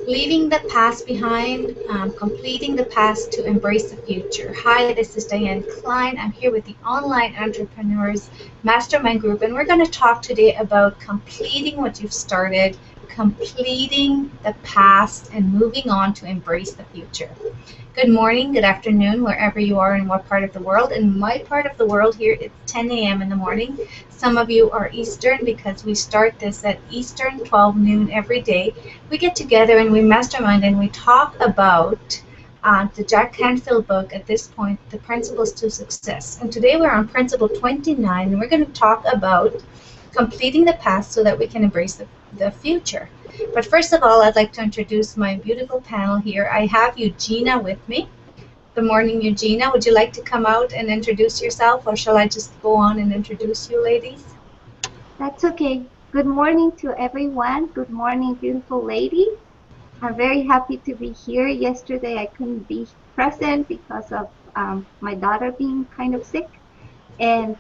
Leaving the past behind, completing the past to embrace the future. Hi, this is Diane Klein. I'm here with the Online Entrepreneurs Mastermind Group, and we're going to talk today about completing what you've started, completing the past, and moving on to embrace the future. Good morning, good afternoon, wherever you are in what part of the world. In my part of the world here, it's 10 a.m. in the morning. Some of you are Eastern because we start this at Eastern, 12 noon every day. We get together and we mastermind and we talk about the Jack Canfield book at this point, The Principles to Success. And today we're on Principle 29 and we're going to talk about completing the past so that we can embrace the future. But first of all, I'd like to introduce my beautiful panel here. I have Eugenia with me. Good morning, Eugenia. Would you like to come out and introduce yourself, or shall I just go on and introduce you, ladies? That's okay. Good morning to everyone. Good morning, beautiful ladies. I'm very happy to be here. Yesterday I couldn't be present because of my daughter being kind of sick. And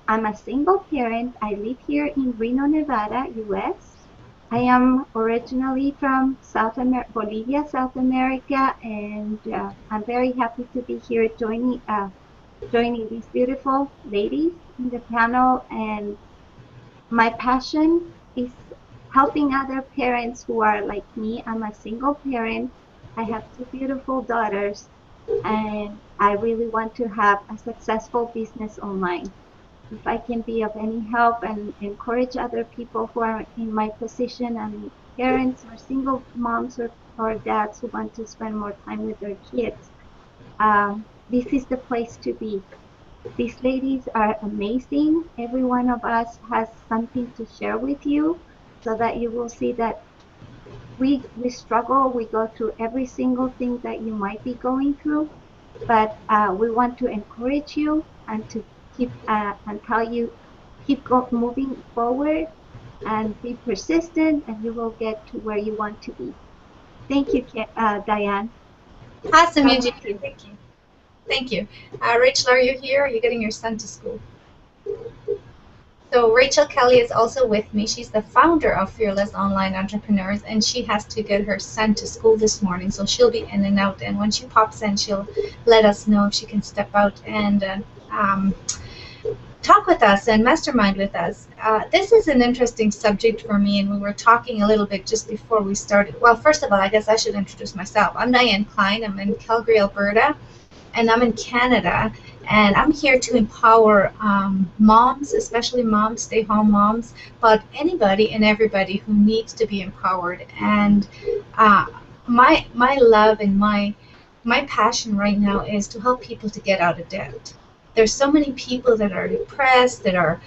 I'm a single parent. I live here in Reno, Nevada, US. I am originally from Bolivia, South America, and I'm very happy to be here joining these beautiful ladies in the panel. And my passion is helping other parents who are like me. I'm a single parent. I have two beautiful daughters, and I really want to have a successful business online. If I can be of any help and encourage other people who are in my position and parents or single moms or dads who want to spend more time with their kids, this is the place to be. These ladies are amazing. Every one of us has something to share with you so that you will see that we struggle, we go through every single thing that you might be going through, but we want to encourage you and to keep and tell you moving forward and be persistent, and you will get to where you want to be. Thank you, Diane. Awesome, God Eugenia. bless you. Thank you. Thank you. Rachel, are you here? Are you getting your son to school? So Rachel Kelly is also with me. She's the founder of Fearless Online Entrepreneurs, and she has to get her son to school this morning, so she'll be in and out. And when she pops in, she'll let us know if she can step out and um, talk with us and mastermind with us. This is an interesting subject for me, and we were talking a little bit just before we started. Well, first of all, I guess I should introduce myself. I'm Diane Klein. I'm in Calgary, Alberta, and I'm in Canada, and I'm here to empower moms, especially moms, stay-home moms, but anybody and everybody who needs to be empowered. And uh, my love and my passion right now is to help people to get out of debt. There's so many people that are depressed, that are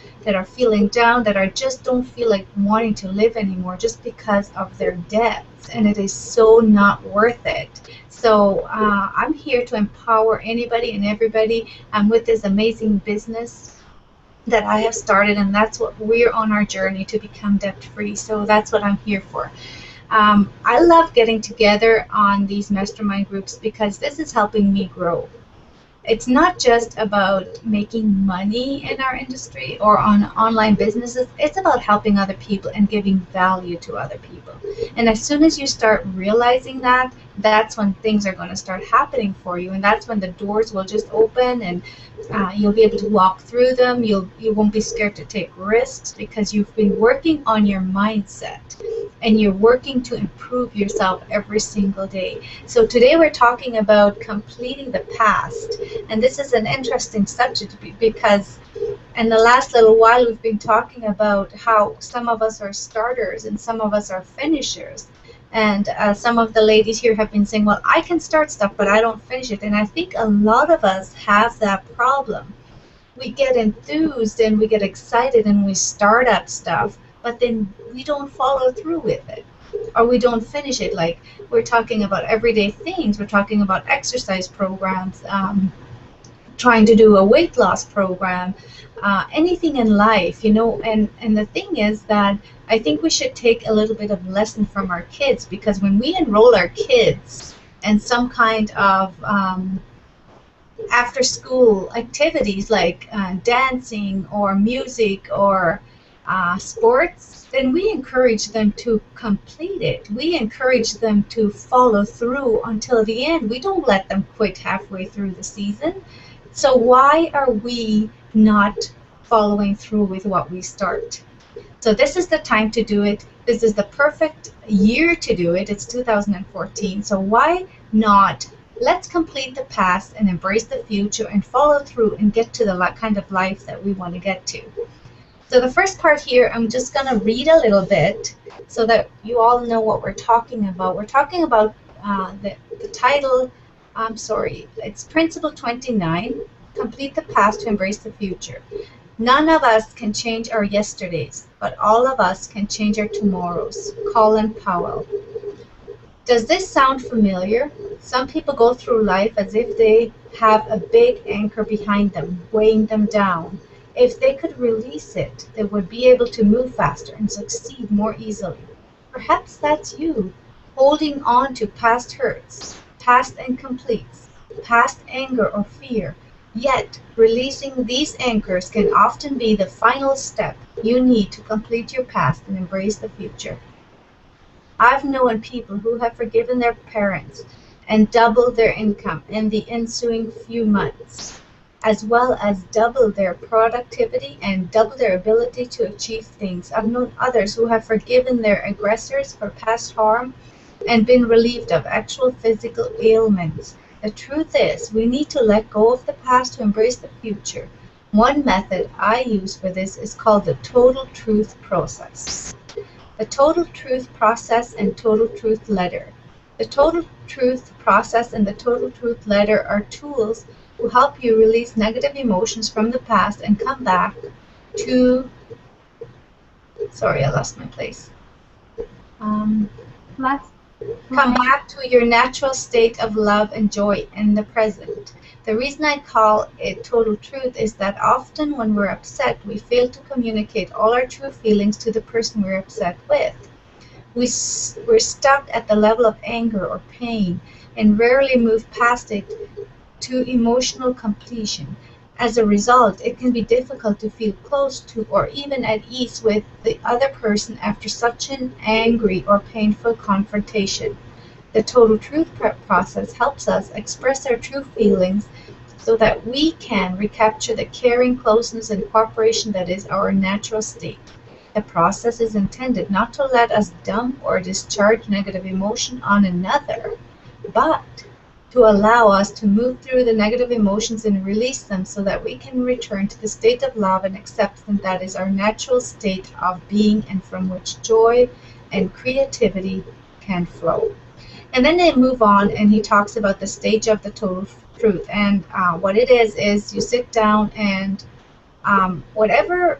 feeling down, that are just don't feel like wanting to live anymore just because of their debts, and it is so not worth it. So I'm here to empower anybody and everybody. I'm with this amazing business that I have started, and that's what we're on our journey to become debt free. So that's what I'm here for. I love getting together on these mastermind groups because this is helping me grow. It's not just about making money in our industry or on online businesses. It's about helping other people and giving value to other people. And as soon as you start realizing that, that's when things are going to start happening for you, and that's when the doors will just open, and you'll be able to walk through them. You won't be scared to take risks because you've been working on your mindset, and you're working to improve yourself every single day. So today we're talking about completing the past, and this is an interesting subject because in the last little while we've been talking about how some of us are starters and some of us are finishers. And some of the ladies here have been saying, well, I can start stuff, but I don't finish it. And I think a lot of us have that problem. We get enthused and we get excited and we start up stuff, but then we don't follow through with it, or we don't finish it. Like, we're talking about everyday things. We're talking about exercise programs, trying to do a weight loss program, anything in life, and the thing is that I think we should take a little bit of lesson from our kids, because when we enroll our kids in some kind of after school activities like dancing or music or sports, then we encourage them to complete it. We encourage them to follow through until the end. We don't let them quit halfway through the season. So why are we not following through with what we start? So this is the time to do it. This is the perfect year to do it. It's 2014. So why not? Let's complete the past and embrace the future and follow through and get to the kind of life that we want to get to. So the first part here, I'm just going to read a little bit so that you all know what we're talking about. We're talking about the title, it's Principle 29, Complete the Past to Embrace the Future. None of us can change our yesterdays, but all of us can change our tomorrows. Colin Powell. Does this sound familiar? Some people go through life as if they have a big anchor behind them, weighing them down. If they could release it, they would be able to move faster and succeed more easily. Perhaps that's you, holding on to past hurts, past incompletes, past anger or fear. Yet, releasing these anchors can often be the final step you need to complete your past and embrace the future. I've known people who have forgiven their parents and doubled their income in the ensuing few months, as well as double their productivity and double their ability to achieve things. I've known others who have forgiven their aggressors for past harm and been relieved of actual physical ailments. The truth is, we need to let go of the past to embrace the future. One method I use for this is called the Total Truth Process. The Total Truth Process and Total Truth Letter. The Total Truth Process and the Total Truth Letter are tools to help you release negative emotions from the past and come back to, sorry, I lost my place. Come back to your natural state of love and joy in the present. The reason I call it total truth is that often when we're upset, we fail to communicate all our true feelings to the person we're upset with. We're stuck at the level of anger or pain and rarely move past it to emotional completion. As a result, it can be difficult to feel close to or even at ease with the other person after such an angry or painful confrontation. The Total Truth Process helps us express our true feelings so that we can recapture the caring, closeness, and cooperation that is our natural state. The process is intended not to let us dump or discharge negative emotion on another, but to allow us to move through the negative emotions and release them so that we can return to the state of love and acceptance that is our natural state of being and from which joy and creativity can flow. And then they move on and he talks about the stage of the total truth. And what it is you sit down and whatever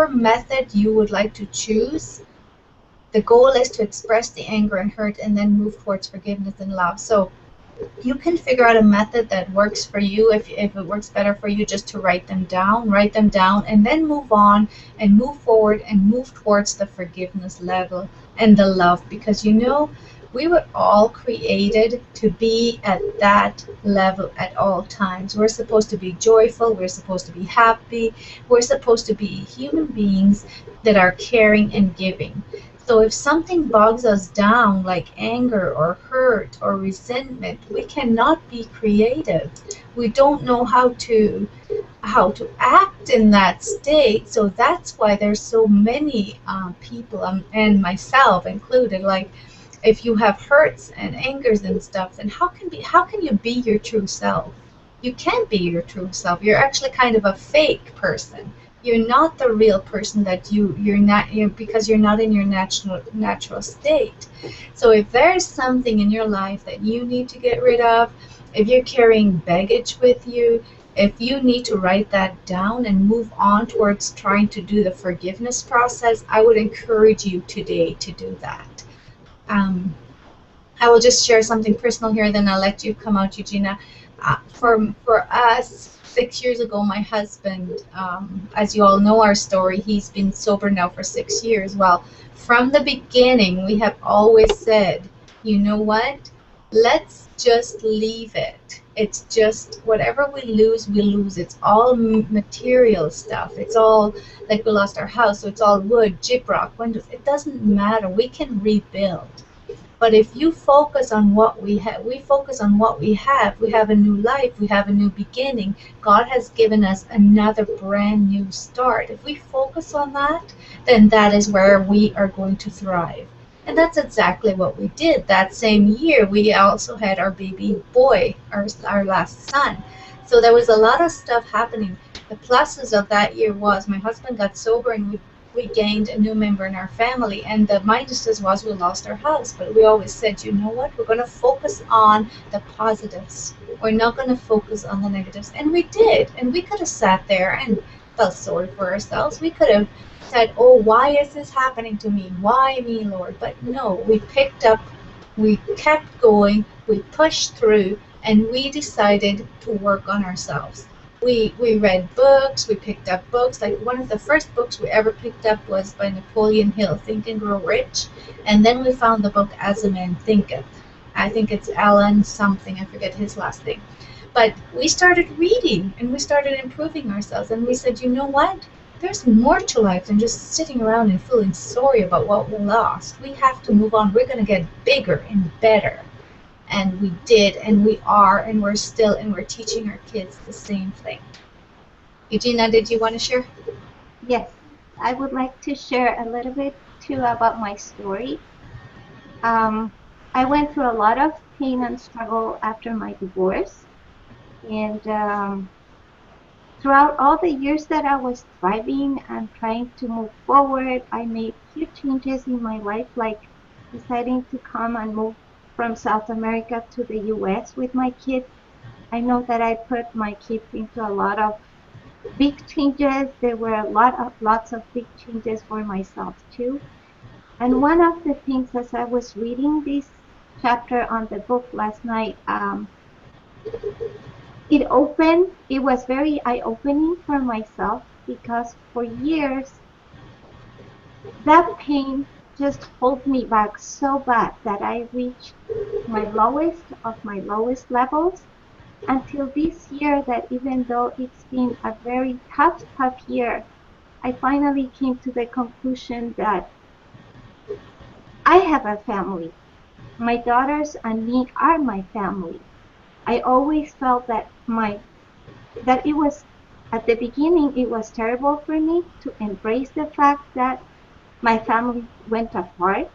method you would like to choose, the goal is to express the anger and hurt and then move towards forgiveness and love. So you can figure out a method that works for you. If it works better for you, just to write them down, and then move on and move forward and move towards the forgiveness level and the love. Because you know, we were all created to be at that level at all times. We're supposed to be joyful. We're supposed to be happy. We're supposed to be human beings that are caring and giving. So if something bogs us down like anger or hurt or resentment, we cannot be creative. We don't know how to act in that state. So that's why there's so many people, and myself included, like if you have hurts and angers and stuff, then how can you be your true self? You can't be your true self. You're actually kind of a fake person. You're not the real person that you're not, because you're not in your natural state. So if there's something in your life that you need to get rid of, if you're carrying baggage with you, if you need to write that down and move on towards trying to do the forgiveness process, I would encourage you today to do that. I will just share something personal here, then I'll let you come out, Eugenia. For us, 6 years ago, my husband, as you all know our story, he's been sober now for 6 years. Well, from the beginning, we have always said, you know what? Let's just leave it. It's just whatever we lose, we lose. It's all material stuff. It's all like we lost our house, so it's all wood, gyprock, windows. It doesn't matter. We can rebuild. But if you focus on what we have, we focus on what we have. We have a new life. We have a new beginning. God has given us another brand new start. If we focus on that, then that is where we are going to thrive. And that's exactly what we did. That same year, we also had our baby boy, our last son. So there was a lot of stuff happening. The pluses of that year was my husband got sober and we gained a new member in our family, and the minuses was we lost our house. But we always said, you know what, we're going to focus on the positives, we're not going to focus on the negatives. And we did. And we could have sat there and felt sorry for ourselves. We could have said, oh, why is this happening to me, why me, Lord? But no, we picked up, we kept going, we pushed through, and we decided to work on ourselves. We read books, we picked up books. Like one of the first books we ever picked up was by Napoleon Hill, Think and Grow Rich. And then we found the book As a Man Thinketh. I think it's Alan something, I forget his last name. But we started reading and we started improving ourselves, and we said, you know what? There's more to life than just sitting around and feeling sorry about what we lost. We have to move on. We're going to get bigger and better. And we did, and we are, and we're still, and we're teaching our kids the same thing. Eugenia, did you want to share? Yes, I would like to share a little bit too about my story. I went through a lot of pain and struggle after my divorce, and throughout all the years that I was thriving and trying to move forward, I made huge changes in my life, like deciding to come and move from South America to the US with my kids. I know that I put my kids into a lot of big changes. There were lots of big changes for myself too. And one of the things, as I was reading this chapter on the book last night, it was very eye-opening for myself, because for years that pain just held me back so bad that I reached my lowest of my lowest levels, until this year, that even though it's been a very tough year, I finally came to the conclusion that I have a family. My daughters and me are my family. I always felt that it was, at the beginning, it was terrible for me to embrace the fact that my family went apart.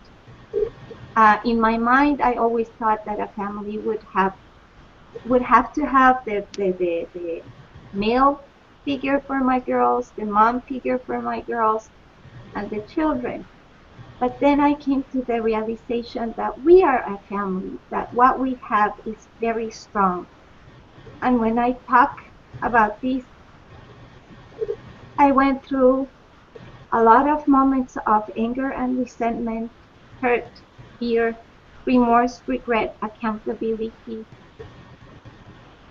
In my mind, I always thought that a family would have to have the male figure for my girls, the mom figure for my girls, and the children. But then I came to the realization that we are a family, that what we have is very strong. And when I talk about this, I went through a lot of moments of anger and resentment, hurt, fear, remorse, regret, accountability,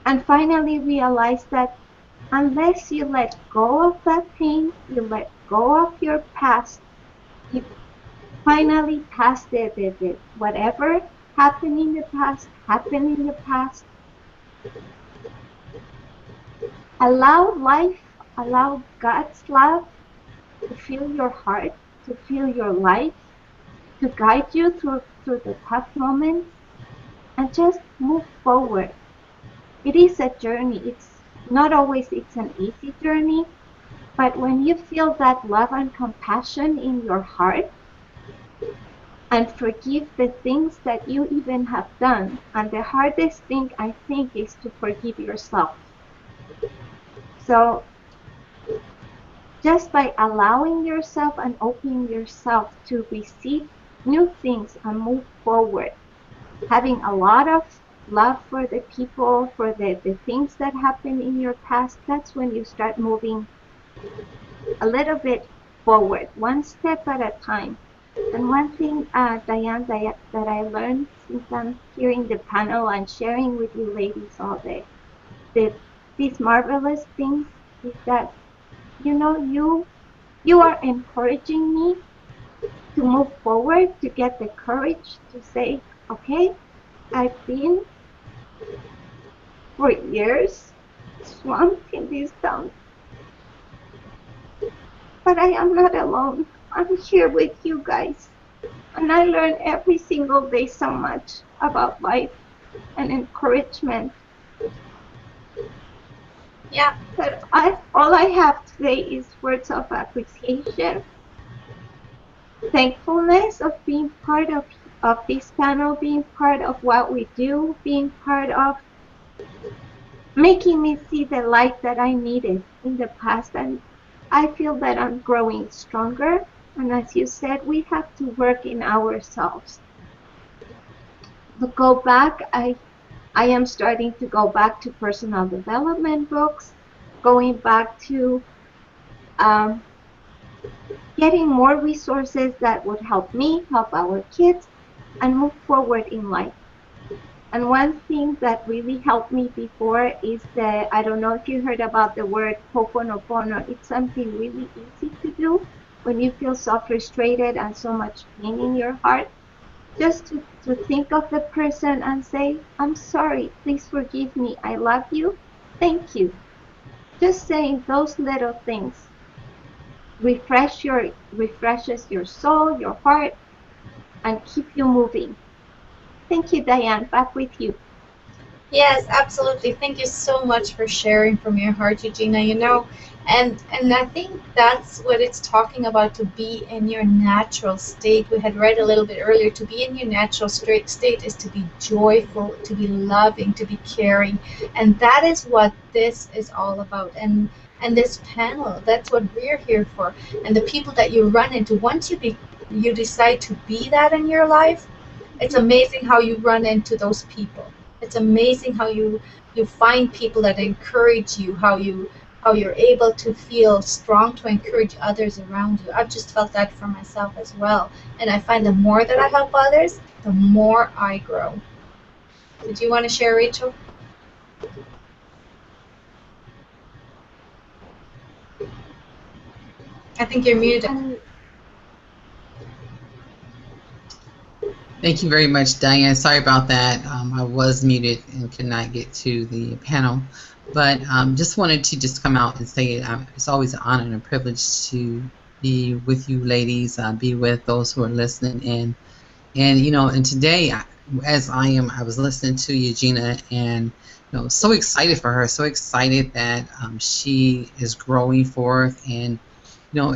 and finally realized that unless you let go of that pain, you let go of your past, you finally pass the whatever happened in the past. Allow life, allow God's love to fill your heart, to fill your life, to guide you through the tough moments, and just move forward. It is a journey. It's not always an easy journey, but when you feel that love and compassion in your heart, and forgive the things that you even have done. And the hardest thing, I think, is to forgive yourself. So just by allowing yourself and opening yourself to receive new things and move forward, having a lot of love for the people, for the things that happened in your past, that's when you start moving a little bit forward, one step at a time. And one thing, Diane, that I learned since I'm hearing the panel and sharing with you ladies all day, these marvelous things, is that, you are encouraging me to move forward, to get the courage to say, okay, I've been for years, swamped in this town. But I am not alone. I'm here with you guys. And I learn every single day so much about life and encouragement. Yeah. But all I have today is words of appreciation, thankfulness of being part of this panel, being part of what we do, being part of making me see the light that I needed in the past. And I feel that I'm growing stronger. And as you said, we have to work in ourselves. To go back, I am starting to go back to personal development books, going back to getting more resources that would help me, help our kids, and move forward in life. And one thing that really helped me before is I don't know if you heard about the word Ho'oponopono. It's something really easy to do when you feel so frustrated and so much pain in your heart. Just to think of the person and say, I'm sorry, please forgive me, I love you, thank you. Just saying those little things refreshes your soul, your heart, and keep you moving. Thank you, Diane. Back with you. Yes, absolutely. Thank you so much for sharing from your heart, Eugenia. And I think that's what it's talking about, to be in your natural state. We had read a little bit earlier, to be in your natural state is to be joyful, to be loving, to be caring. And that is what this is all about. And this panel, that's what we're here for. And the people that you run into, once you decide to be that in your life, it's amazing how you run into those people. It's amazing how you find people that encourage you, how you're able to feel strong to encourage others around you. I've just felt that for myself as well. And I find the more that I help others, the more I grow. Did you want to share, Rachel? I think you're muted. Thank you very much, Diane. Sorry about that. I was muted and could not get to the panel. But just wanted to just come out and say it's always an honor and a privilege to be with you ladies, be with those who are listening in. And today, I was listening to Eugenia, and so excited for her, so excited that she is growing forth, and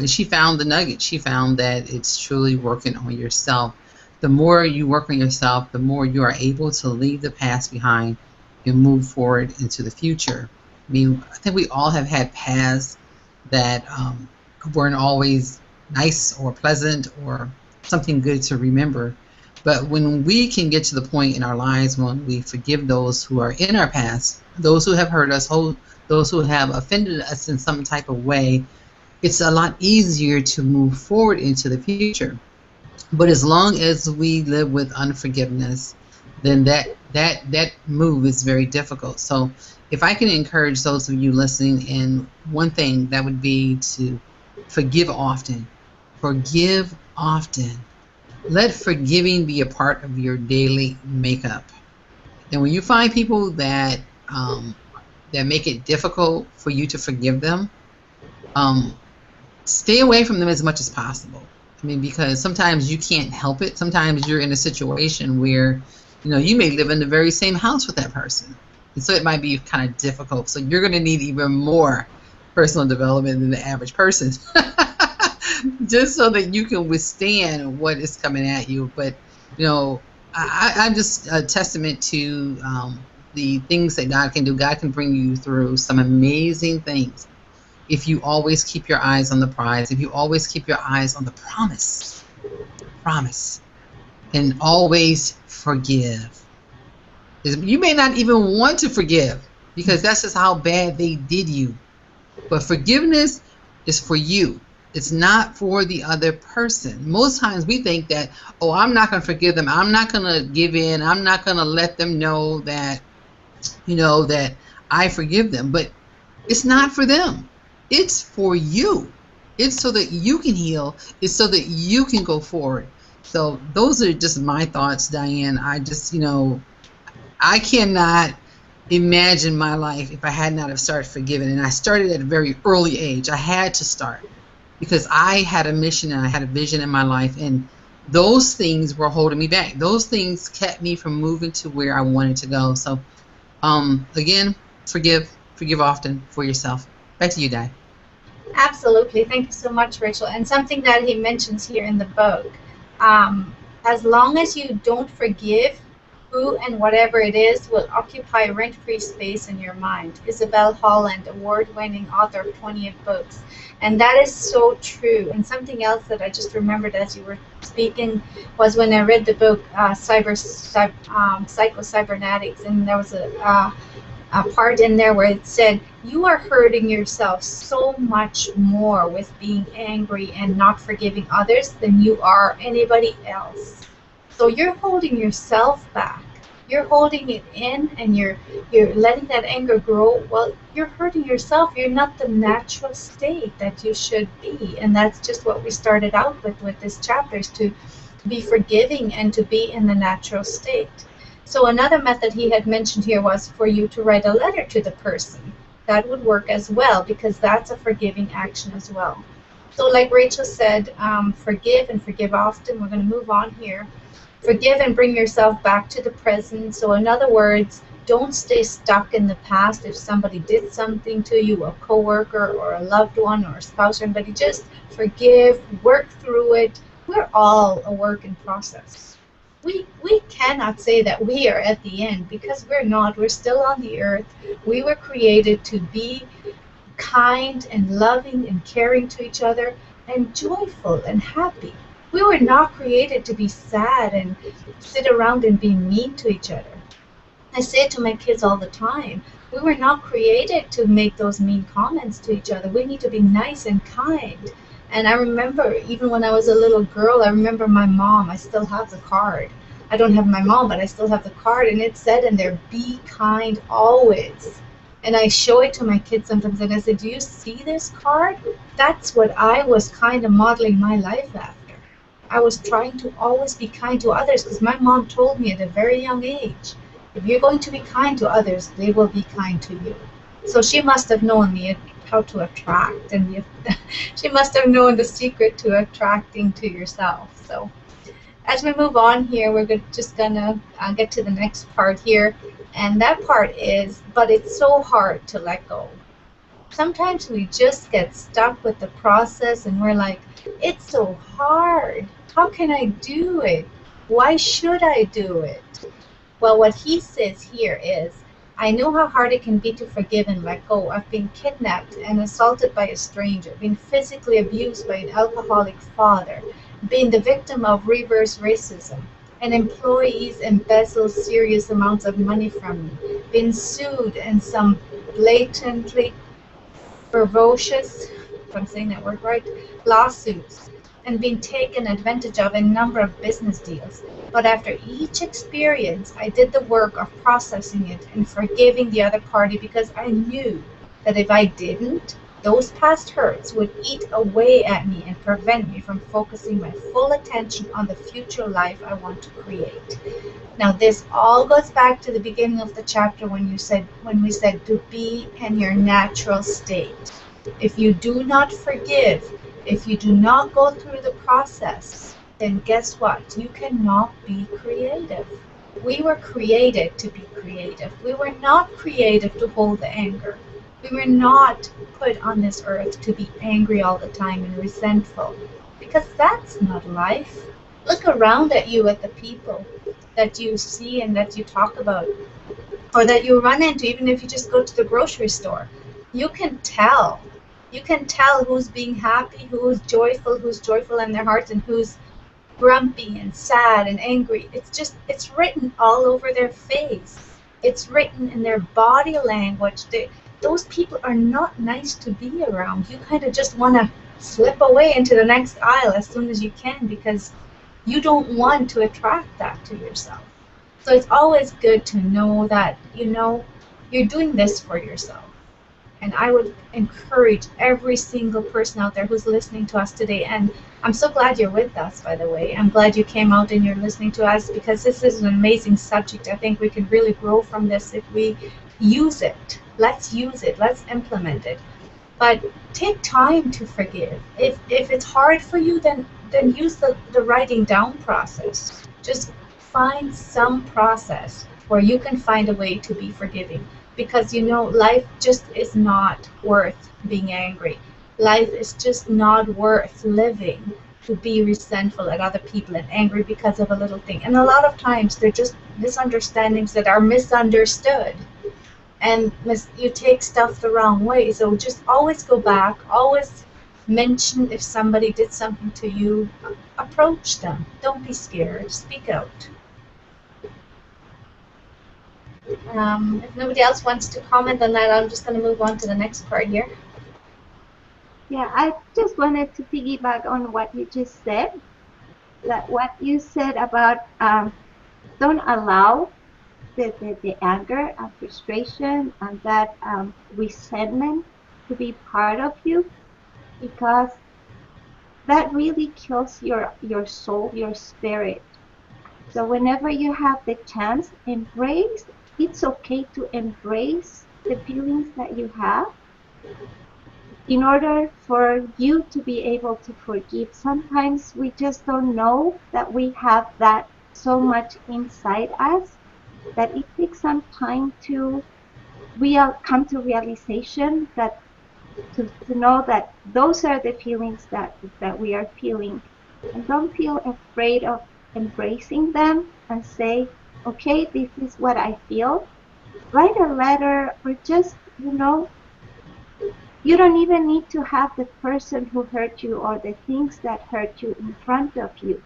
she found the nugget. She found that it's truly working on yourself. The more you work on yourself, the more you are able to leave the past behind and move forward into the future. I mean, I think we all have had paths that weren't always nice or pleasant or something good to remember. But when we can get to the point in our lives when we forgive those who are in our past, those who have hurt us, those who have offended us in some type of way, it's a lot easier to move forward into the future. But as long as we live with unforgiveness, then that move is very difficult. So if I can encourage those of you listening in one thing, that would be to forgive often. Forgive often. Let forgiving be a part of your daily makeup. And when you find people that make it difficult for you to forgive them, stay away from them as much as possible. I mean, because sometimes you can't help it. Sometimes you're in a situation where, you may live in the very same house with that person. And so it might be kind of difficult. So you're going to need even more personal development than the average person. Just so that you can withstand what is coming at you. But, I'm just a testament to the things that God can do. God can bring you through some amazing things if you always keep your eyes on the prize, if you always keep your eyes on the promise, and always forgive. You may not even want to forgive because that's just how bad they did you. But forgiveness is for you. It's not for the other person. Most times we think that, oh, I'm not going to forgive them. I'm not going to give in. I'm not going to let them know that, that I forgive them. But it's not for them. It's for you. It's so that you can heal. It's so that you can go forward. So those are just my thoughts, Diane. I just, I cannot imagine my life if I had not have started forgiving. And I started at a very early age. I had to start because I had a mission and I had a vision in my life, and those things were holding me back. Those things kept me from moving to where I wanted to go. So, again, forgive often for yourself. Back to you, Di. Absolutely. Thank you so much, Rachel. And something that he mentions here in the book, as long as you don't forgive, who and whatever it is will occupy rent-free space in your mind. Isabel Holland, award-winning author of 28 books. And that is so true. And something else that I just remembered as you were speaking was when I read the book Psycho-Cybernetics, and there was a part in there where it said, you are hurting yourself so much more with being angry and not forgiving others than you are anybody else. So you're holding yourself back. You're holding it in, and you're letting that anger grow. Well, you're hurting yourself. You're not the natural state that you should be. And that's just what we started out with this chapter, is to be forgiving and to be in the natural state. So another method he had mentioned here was for you to write a letter to the person. That would work as well, because that's a forgiving action as well. So like Rachel said, forgive and forgive often. We're going to move on here. Forgive and bring yourself back to the present. So in other words, don't stay stuck in the past. If somebody did something to you, a coworker or a loved one or a spouse or anybody, just forgive, work through it. We're all a work in process. We cannot say that we are at the end, because we're not. We're still on the earth. We were created to be kind and loving and caring to each other and joyful and happy. We were not created to be sad and sit around and be mean to each other. I say it to my kids all the time. We were not created to make those mean comments to each other. We need to be nice and kind. And I remember, even when I was a little girl, I remember my mom. I still have the card. I don't have my mom, but I still have the card. And it said in there, be kind always. And I show it to my kids sometimes, and I say, do you see this card? That's what I was kind of modeling my life after. I was trying to always be kind to others, because my mom told me at a very young age, if you're going to be kind to others, they will be kind to you. So she must have known me how to attract, and she must have known the secret to attracting to yourself. So as we move on here, we're just gonna get to the next part here, and that part is, but it's so hard to let go. Sometimes we just get stuck with the process, and we're like, it's so hard. How can I do it? Why should I do it? Well, what he says here is, I know how hard it can be to forgive and let go. I've been kidnapped and assaulted by a stranger, been physically abused by an alcoholic father, been the victim of reverse racism, and employees embezzle serious amounts of money from me, been sued and some blatantly ferocious, if I'm saying that word right, lawsuits, and been taken advantage of in a number of business deals. But after each experience, I did the work of processing it and forgiving the other party, because I knew that if I didn't, those past hurts would eat away at me and prevent me from focusing my full attention on the future life I want to create. Now, this all goes back to the beginning of the chapter when we said to be in your natural state. If you do not forgive, if you do not go through the process, then guess what? You cannot be creative. We were created to be creative. We were not created to hold the anger. We were not put on this earth to be angry all the time and resentful, because that's not life. Look around at you, at the people that you see and that you talk about, or that you run into, even if you just go to the grocery store. You can tell. You can tell who's being happy, who's joyful in their hearts, and who's grumpy and sad and angry. It's written all over their face. It's written in their body language. Those people are not nice to be around. You kind of just want to slip away into the next aisle as soon as you can, because you don't want to attract that to yourself. So it's always good to know that, you're doing this for yourself. And I would encourage every single person out there who's listening to us today, and I'm so glad you're with us, by the way. I'm glad you came out and you're listening to us, because this is an amazing subject. I think we can really grow from this if we use it. Let's use it. Let's implement it. But take time to forgive. If it's hard for you, then use the writing down process. Just find some process where you can find a way to be forgiving. Because you know, life just is not worth being angry. Life is just not worth living to be resentful at other people and angry because of a little thing. And a lot of times they're just misunderstandings that are misunderstood. And you take stuff the wrong way. So just always go back, always mention if somebody did something to you, approach them. Don't be scared, speak out. If nobody else wants to comment on that, I'm just going to move on to the next part here. Yeah, I just wanted to piggyback on what you just said. That what you said about don't allow the anger and frustration and that resentment to be part of you, because that really kills your soul, your spirit. So whenever you have the chance, embrace. It's okay to embrace the feelings that you have in order for you to be able to forgive. Sometimes we just don't know that we have that so much inside us that it takes some time to come to realization that to know that those are the feelings that we are feeling. And don't feel afraid of embracing them and say, okay, this is what I feel. Write a letter, or just, you know, you don't even need to have the person who hurt you or the things that hurt you in front of you.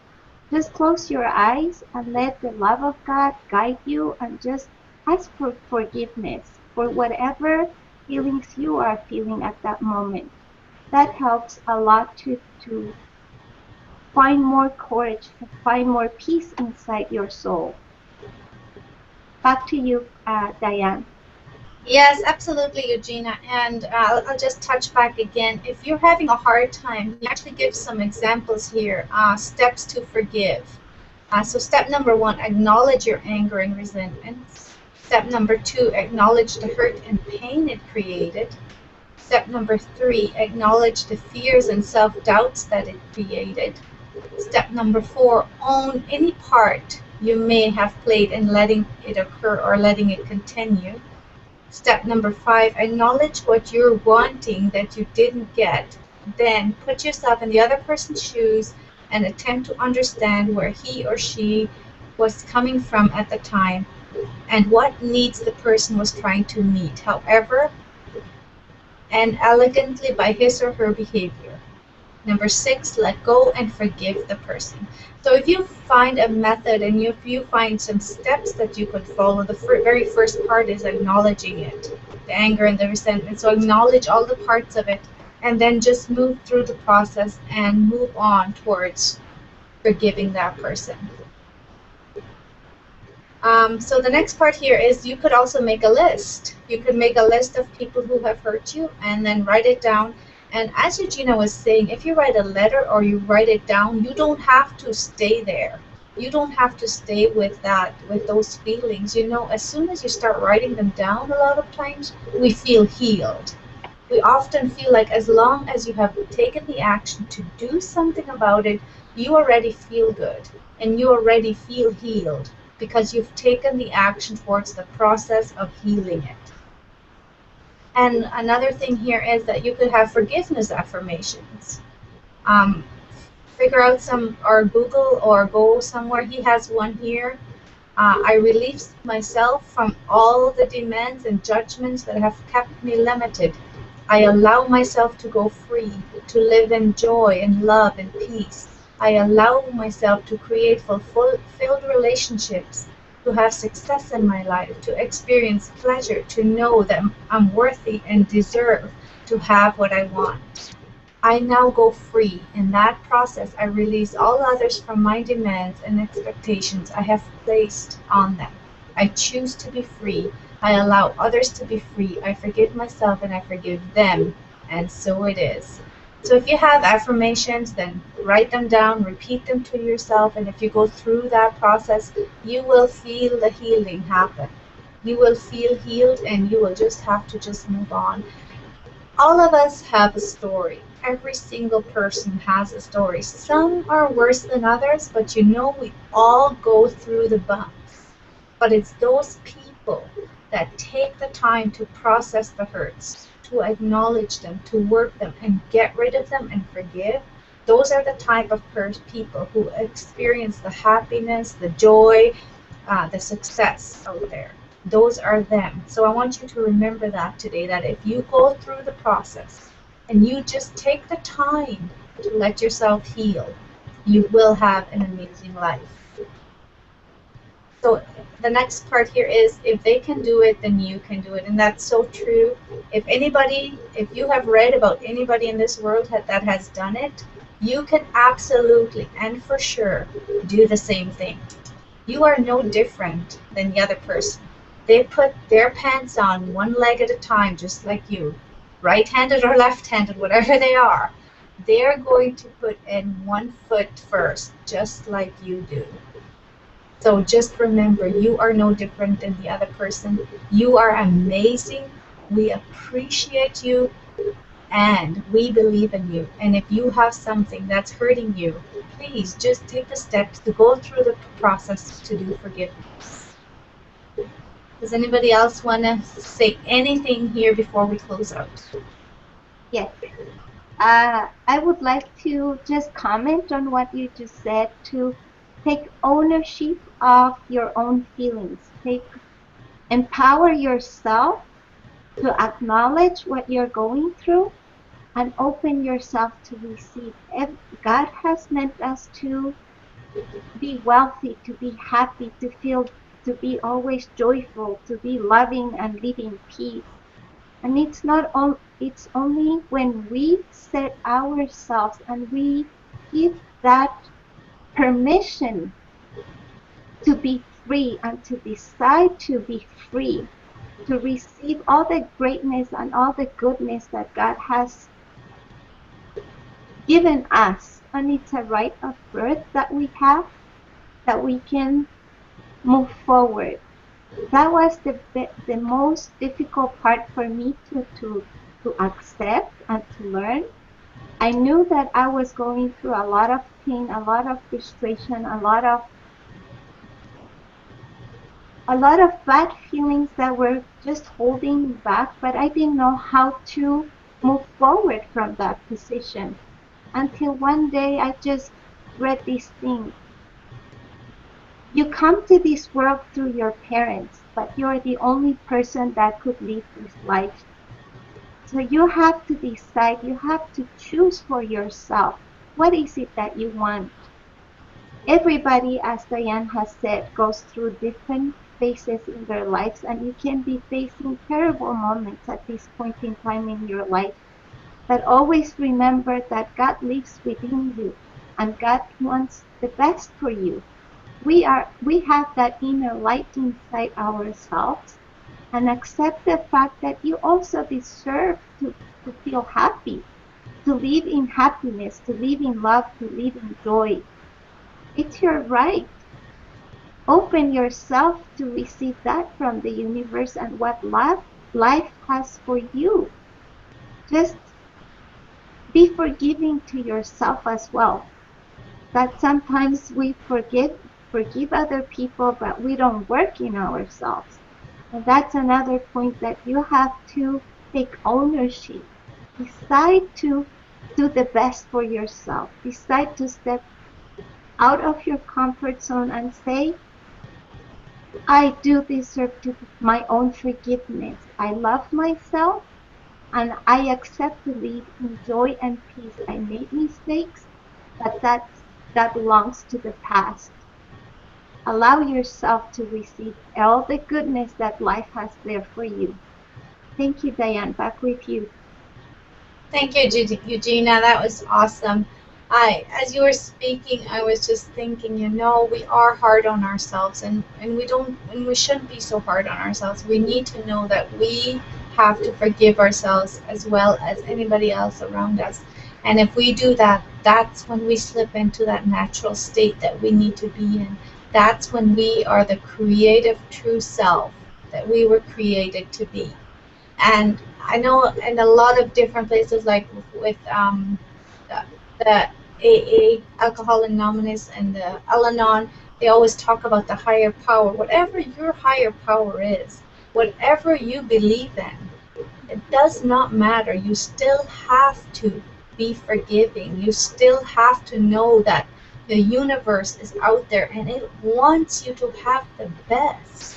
Just close your eyes and let the love of God guide you, and just ask for forgiveness for whatever feelings you are feeling at that moment. That helps a lot to find more courage, to find more peace inside your soul. Back to you, Diane. Yes, absolutely, Eugenia. And I'll just touch back again. If you're having a hard time, he actually gives some examples here, steps to forgive. So step number 1, acknowledge your anger and resentment. Step number 2, acknowledge the hurt and pain it created. Step number 3, acknowledge the fears and self-doubts that it created. Step number 4, own any part you may have played in letting it occur or letting it continue. Step number 5, acknowledge what you're wanting that you didn't get. Then put yourself in the other person's shoes and attempt to understand where he or she was coming from at the time and what needs the person was trying to meet, however and elegantly by his or her behavior. Number 6, let go and forgive the person. So if you find a method and if you find some steps that you could follow, the very first part is acknowledging it, the anger and the resentment. So acknowledge all the parts of it and then just move through the process and move on towards forgiving that person. So the next part here is you could also make a list. You could make a list of people who have hurt you and then write it down. And as Eugenia was saying, if you write a letter or you write it down, you don't have to stay there. You don't have to stay with that, with those feelings. You know, as soon as you start writing them down, a lot of times we feel healed. We often feel like as long as you have taken the action to do something about it, you already feel good and you already feel healed because you've taken the action towards the process of healing it. And another thing here is that you could have forgiveness affirmations. Figure out some, or Google or go somewhere. He has one here. I release myself from all the demands and judgments that have kept me limited. I allow myself to go free, to live in joy and love and peace. I allow myself to create fulfilled relationships, to have success in my life, to experience pleasure, to know that I'm worthy and deserve to have what I want. I now go free. In that process, I release all others from my demands and expectations I have placed on them. I choose to be free. I allow others to be free. I forgive myself and I forgive them. And so it is. So if you have affirmations, then write them down, repeat them to yourself, and if you go through that process, you will feel the healing happen. You will feel healed, and you will just have to just move on. All of us have a story. Every single person has a story. Some are worse than others, but you know we all go through the bumps. But it's those people that take the time to process the hurts, to acknowledge them, to work them, and get rid of them and forgive. Those are the type of people who experience the happiness, the joy, the success out there. Those are them. So I want you to remember that today, that if you go through the process and you just take the time to let yourself heal, you will have an amazing life. So the next part here is, if they can do it, then you can do it. And that's so true. If you have read about anybody in this world that has done it, you can absolutely and for sure do the same thing. You are no different than the other person. They put their pants on one leg at a time, just like you, right-handed or left-handed, whatever they are. They're going to put in one foot first, just like you do. So just remember, you are no different than the other person. You are amazing. We appreciate you, and we believe in you. And if you have something that's hurting you, please just take the steps to go through the process to do forgiveness. Does anybody else want to say anything here before we close out? Yes. I would like to just comment on what you just said, to take ownership of your own feelings. Empower yourself to acknowledge what you're going through and open yourself to receive. God has meant us to be wealthy, to be happy, to be always joyful, to be loving and live in peace. And it's only when we set ourselves and we give that permission to be free and to decide to be free, to receive all the greatness and all the goodness that God has given us. And it's a right of birth that we have, that we can move forward. That was the most difficult part for me to accept and to learn. I knew that I was going through a lot of pain, a lot of frustration, a lot of bad feelings that were just holding me back, but I didn't know how to move forward from that position. Until one day I just read this thing. You come to this world through your parents, but you're the only person that could live this life. So you have to decide, you have to choose for yourself. What is it that you want? Everybody, as Diane has said, goes through different phases in their lives, and you can be facing terrible moments at this point in time in your life. But always remember that God lives within you, and God wants the best for you. We have that inner light inside ourselves, and accept the fact that you also deserve to feel happy, to live in happiness, to live in love, to live in joy. It's your right. Open yourself to receive that from the universe and what life has for you. Just be forgiving to yourself as well. That sometimes we forgive other people, but we don't work in ourselves. And that's another point, that you have to take ownership. Decide to do the best for yourself. Decide to step out of your comfort zone and say, I do deserve my own forgiveness. I love myself, and I accept to live in joy and peace. I made mistakes, but that belongs to the past. Allow yourself to receive all the goodness that life has there for you. Thank you, Diane. Back with you. Thank you, Eugenia. That was awesome. As you were speaking, I was just thinking, we are hard on ourselves, and we shouldn't be so hard on ourselves. We need to know that we have to forgive ourselves as well as anybody else around us. And if we do that, that's when we slip into that natural state that we need to be in. That's when we are the creative true self that we were created to be. And I know in a lot of different places, like with the AA, Alcohol Anonymous, and the Al-Anon, they always talk about the higher power. Whatever your higher power is, whatever you believe in, it does not matter. You still have to be forgiving. You still have to know that the universe is out there and it wants you to have the best.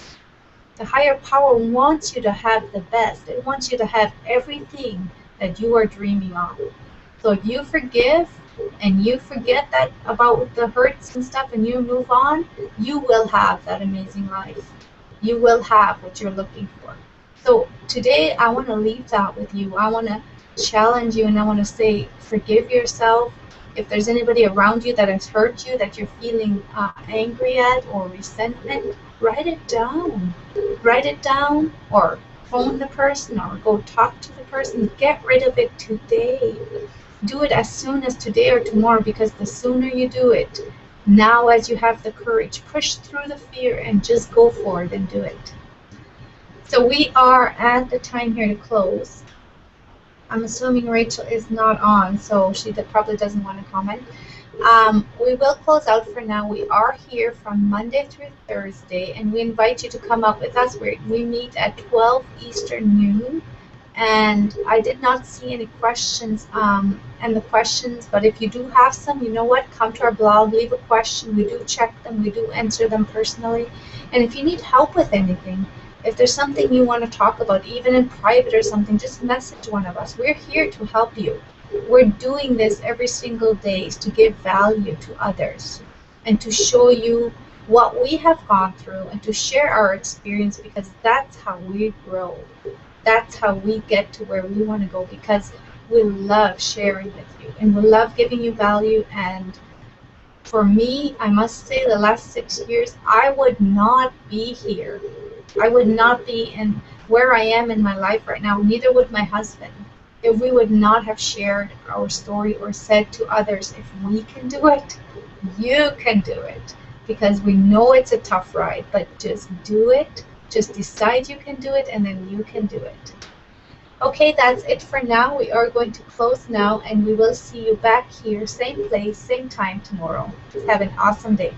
The higher power wants you to have the best. It wants you to have everything that you are dreaming of. So if you forgive and you forget that about the hurts and stuff and you move on, you will have that amazing life. You will have what you're looking for. So today I want to leave that with you. I want to challenge you and I want to say, forgive yourself. If there's anybody around you that has hurt you, that you're feeling angry at or resentment, write it down. Write it down or phone the person or go talk to the person. Get rid of it today. Do it as soon as today or tomorrow, because the sooner you do it, now as you have the courage, push through the fear and just go for it and do it. So we are at the time here to close. I'm assuming Rachel is not on, so she probably doesn't want to comment. We will close out for now. We are here from Monday through Thursday, and we invite you to come up with us. We meet at 12 Eastern noon, and I did not see any questions but if you do have some, you know what, come to our blog, leave a question. We do check them. We do answer them personally. And if you need help with anything, if there's something you want to talk about, even in private or something, just message one of us. We're here to help you. We're doing this every single day to give value to others and to show you what we have gone through and to share our experience, because that's how we grow. That's how we get to where we want to go, because we love sharing with you and we love giving you value. And for me, I must say, the last 6 years, I would not be here. I would not be in where I am in my life right now. Neither would my husband, if we would not have shared our story or said to others, if we can do it, you can do it. Because we know it's a tough ride, but just do it. Just decide you can do it, and then you can do it. Okay, that's it for now. We are going to close now, and we will see you back here, same place, same time tomorrow. Have an awesome day.